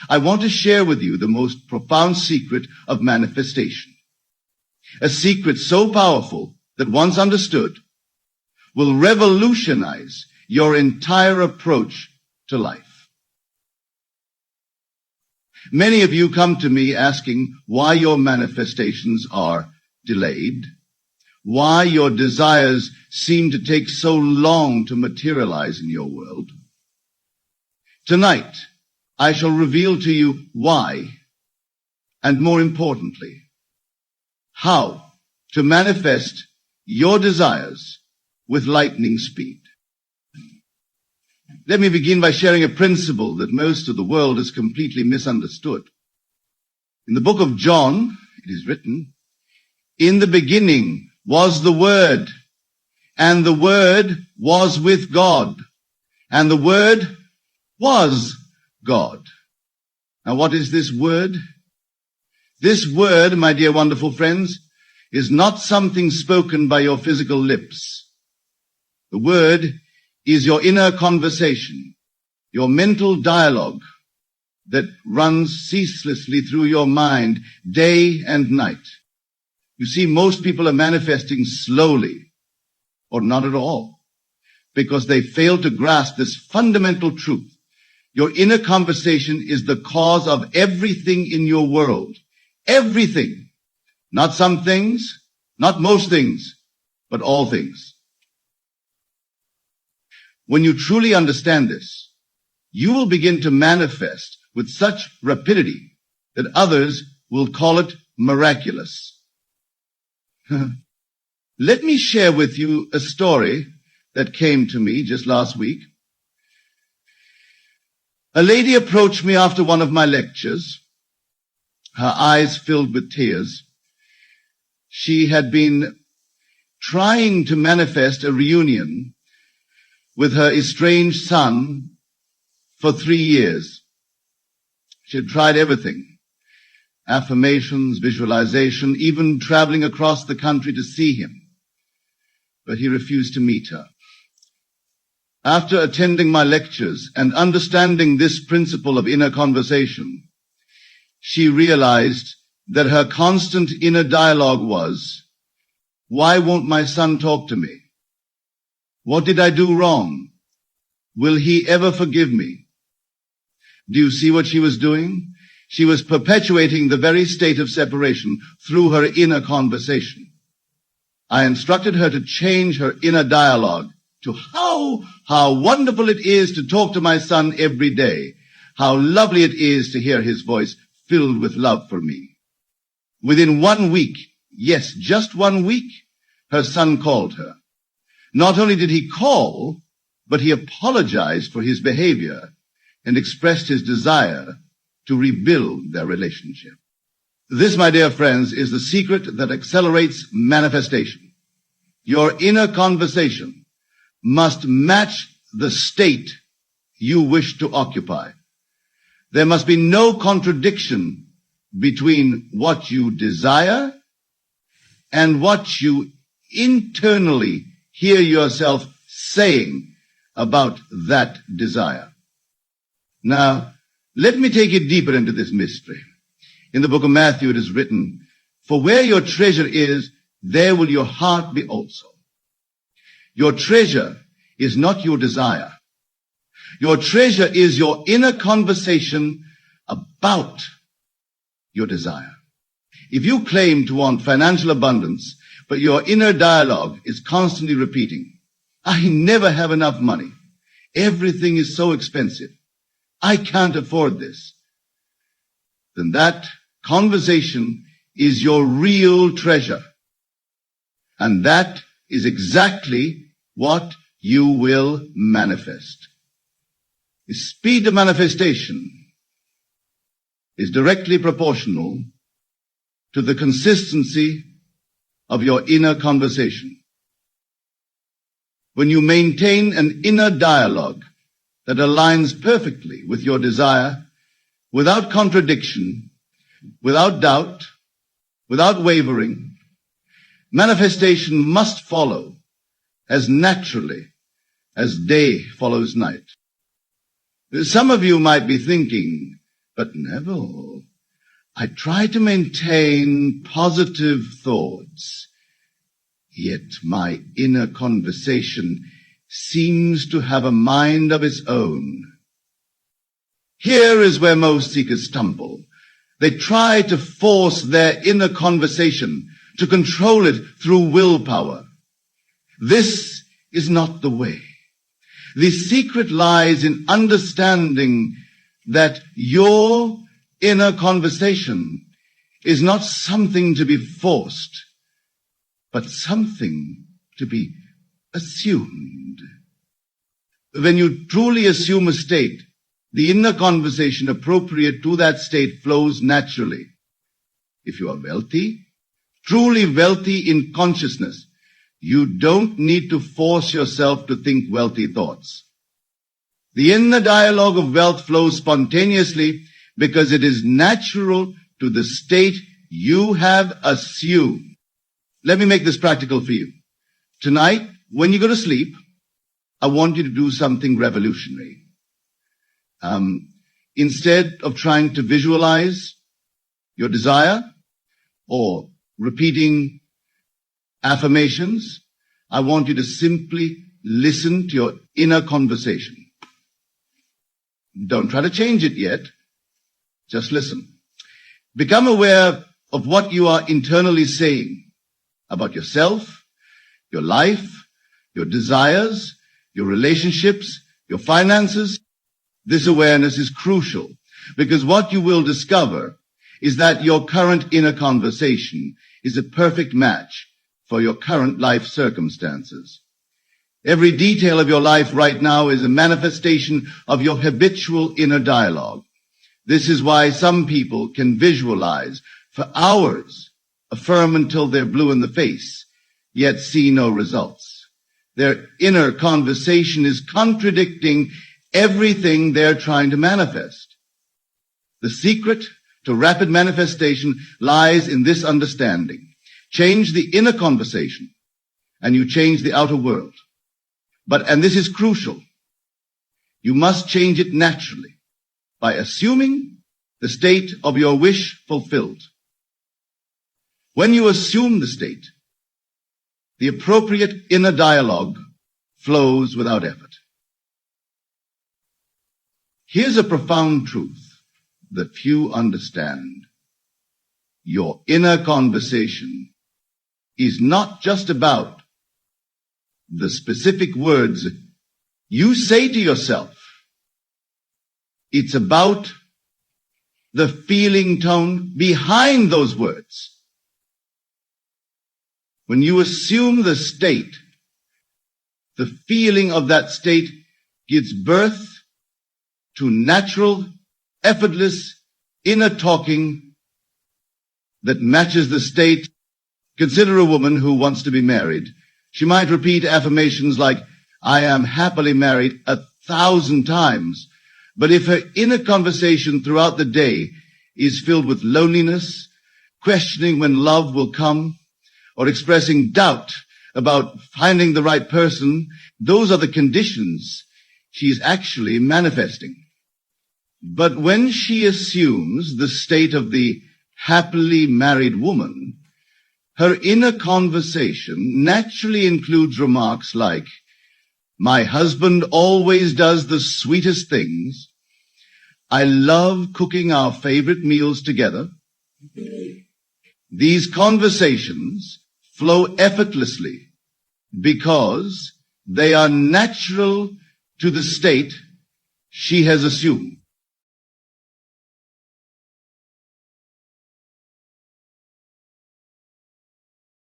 I want to share with you the most profound secret of manifestation. A secret so powerful that once understood will revolutionize your entire approach to life. Many of you come to me asking why your manifestations are delayed, why your desires seem to take so long to materialize in your world. Tonight, I shall reveal to you why, and more importantly, how to manifest your desires with lightning speed. Let me begin by sharing a principle that most of the world has completely misunderstood. In the book of John, it is written, "In the beginning was the Word, and the Word was with God, and the Word was God." Now, what is this Word? This Word, my dear wonderful friends, is not something spoken by your physical lips. The Word is your inner conversation, your mental dialogue that runs ceaselessly through your mind day and night. You see, most people are manifesting slowly or not at all because they fail to grasp this fundamental truth. Your inner conversation is the cause of everything in your world. Everything. Not some things, not most things, but all things. When you truly understand this, you will begin to manifest with such rapidity that others will call it miraculous. Let me share with you a story that came to me just last week. A lady approached me after one of my lectures, her eyes filled with tears. She had been trying to manifest a reunion with her estranged son for 3 years. She had tried everything. Affirmations, visualization, even traveling across the country to see him. But he refused to meet her. After attending my lectures and understanding this principle of inner conversation, she realized that her constant inner dialogue was, "Why won't my son talk to me? What did I do wrong? Will he ever forgive me?" Do you see what she was doing? She was perpetuating the very state of separation through her inner conversation. I instructed her to change her inner dialogue to how wonderful it is to talk to my son every day. How lovely it is to hear his voice filled with love for me. Within 1 week, yes, just 1 week, her son called her. Not only did he call, but he apologized for his behavior and expressed his desire to rebuild their relationship. This, my dear friends, is the secret that accelerates manifestation. Your inner conversation must match the state you wish to occupy. There must be no contradiction between what you desire and what you internally hear yourself saying about that desire. Now, let me take you deeper into this mystery. In the book of Matthew, it is written, "For where your treasure is, there will your heart be also." Your treasure is not your desire. Your treasure is your inner conversation about your desire. If you claim to want financial abundance, but your inner dialogue is constantly repeating, "I never have enough money. Everything is so expensive. I can't afford this," then that conversation is your real treasure. And that is exactly what you will manifest. The speed of manifestation is directly proportional to the consistency of your inner conversation. When you maintain an inner dialogue that aligns perfectly with your desire, without contradiction, without doubt, without wavering, manifestation must follow as naturally as day follows night. Some of you might be thinking But Neville, I try to maintain positive thoughts, yet my inner conversation seems to have a mind of its own. Here is where most seekers stumble. They try to force their inner conversation, to control it through willpower. This is not the way. The secret lies in understanding that your inner conversation is not something to be forced, but something to be assumed. When you truly assume a state, the inner conversation appropriate to that state flows naturally. If you are wealthy, truly wealthy in consciousness, you don't need to force yourself to think wealthy thoughts. The inner dialogue of wealth flows spontaneously because it is natural to the state you have assumed. Let me make this practical for you. Tonight, when you go to sleep, I want you to do something revolutionary. Instead of trying to visualize your desire or repeating affirmations, I want you to simply listen to your inner conversation. Don't try to change it yet. Just listen. Become aware of what you are internally saying about yourself, your life, your desires, your relationships, your finances. This awareness is crucial because what you will discover is that your current inner conversation is a perfect match for your current life circumstances. Every detail of your life right now is a manifestation of your habitual inner dialogue. This is why some people can visualize for hours, affirm until they're blue in the face, yet see no results. Their inner conversation is contradicting everything they're trying to manifest. The secret to rapid manifestation lies in this understanding. Change the inner conversation and you change the outer world. And this is crucial, you must change it naturally by assuming the state of your wish fulfilled. When you assume the state, the appropriate inner dialogue flows without effort. Here's a profound truth that few understand. Your inner conversation is not just about the specific words you say to yourself. It's about the feeling tone behind those words. When you assume the state, the feeling of that state gives birth to natural, effortless, inner talking that matches the state. Consider a woman who wants to be married. She might repeat affirmations like, I am happily married 1,000 times. But if her inner conversation throughout the day is filled with loneliness, questioning when love will come, or expressing doubt about finding the right person, those are the conditions she is actually manifesting. But when she assumes the state of the happily married woman, her inner conversation naturally includes remarks like, my husband always does the sweetest things. I love cooking our favorite meals together. These conversations flow effortlessly because they are natural to the state she has assumed.